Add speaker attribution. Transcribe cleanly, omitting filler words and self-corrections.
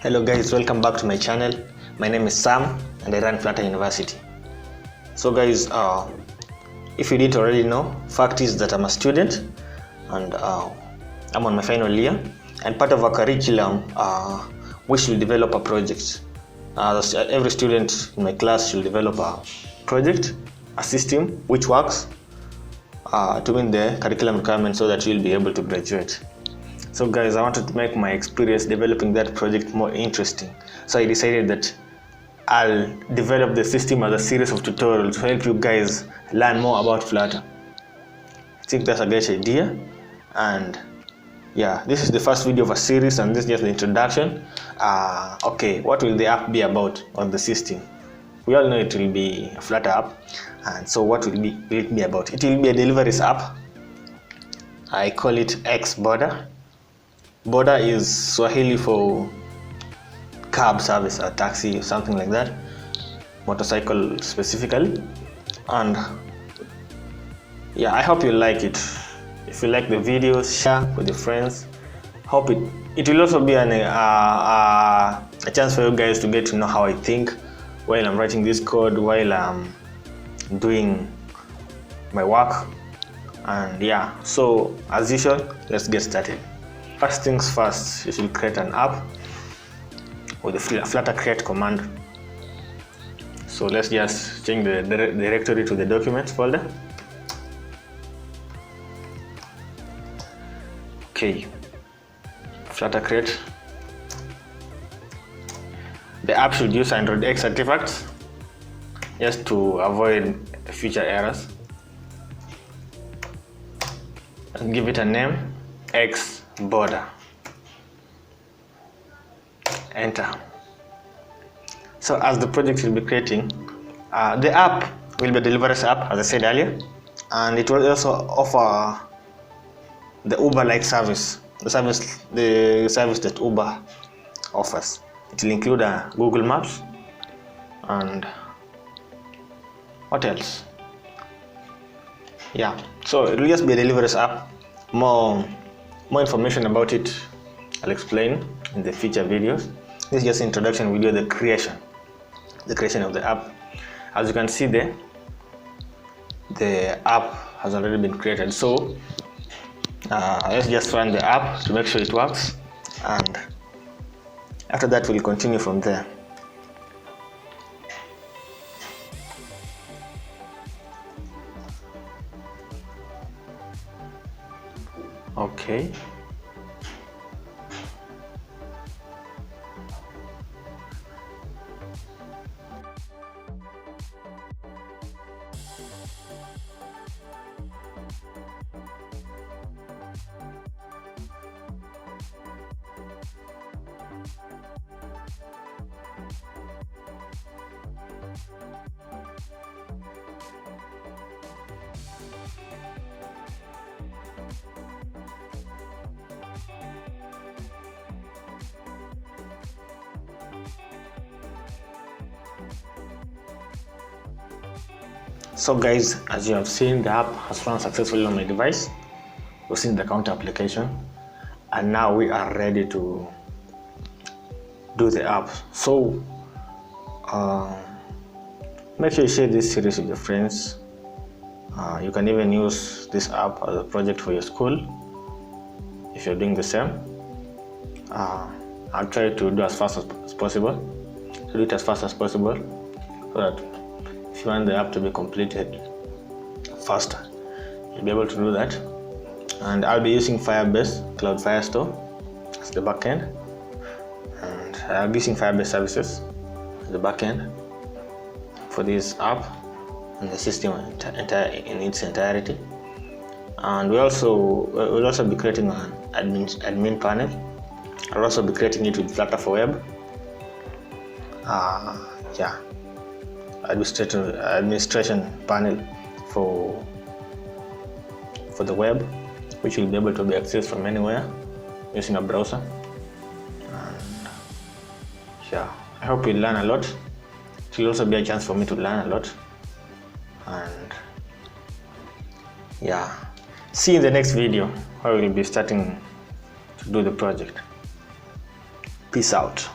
Speaker 1: Hello guys, welcome back to my channel. My name is Sam and I run Flutter University. So guys, if you didn't already know, fact is that I'm a student and I'm on my final year, and part of our curriculum we should develop a project. Every student in my class should develop a project, a system which works to meet the curriculum requirements so that you'll be able to graduate. So guys, I wanted to make my experience developing that project more interesting. So I decided that I'll develop the system as a series of tutorials to help you guys learn more about Flutter. I think that's a great idea. And yeah, this is the first video of a series and this is just the introduction. Okay, what will the app be about on the system? We all know it will be a Flutter app. And so what will it be about? It will be a deliveries app. I call it X Border. Border is Swahili for cab service or taxi or something like that, motorcycle specifically. And yeah, I hope you like it. If you like the videos, share with your friends. Hope it will also be a chance for you guys to get to know how I think while I'm writing this code, while I'm doing my work. And yeah, so as usual, let's get started. First things first, you should create an app with the Flutter create command. So let's just change the directory to the documents folder. Okay, Flutter create. The app should use Android X artifacts just to avoid future errors. And give it a name, X Border. Enter. So as the project will be creating, the app will be a deliveries app, as I said earlier, and it will also offer the Uber-like service, the service that Uber offers. It will include Google Maps and what else? Yeah, so it will just be a deliveries app. More information about it I'll explain in the future videos. This is just an introduction video, the creation of the app. As you can see there, the app has already been created. So let's just run the app to make sure it works, and after that we'll continue from there. Okay. So guys, as you have seen, the app has run successfully on my device. We've seen the counter application, and now we are ready to do the app. So make sure you share this series with your friends. You can even use this app as a project for your school if you're doing the same. I'll try to do as fast as possible, so that if you want the app to be completed faster, you'll be able to do that. And I'll be using Firebase Cloud Firestore as the backend, and I'll be using Firebase services as the backend for this app and the system in its entirety. And we'll also be creating an admin panel. I'll also be creating it with Flutter for Web. Yeah, administration panel for the web, which will be able to be accessed from anywhere using a browser. And yeah, I hope you learn a lot. It will also be a chance for me to learn a lot. And yeah, see you in the next video where we'll be starting to do the project. Peace out.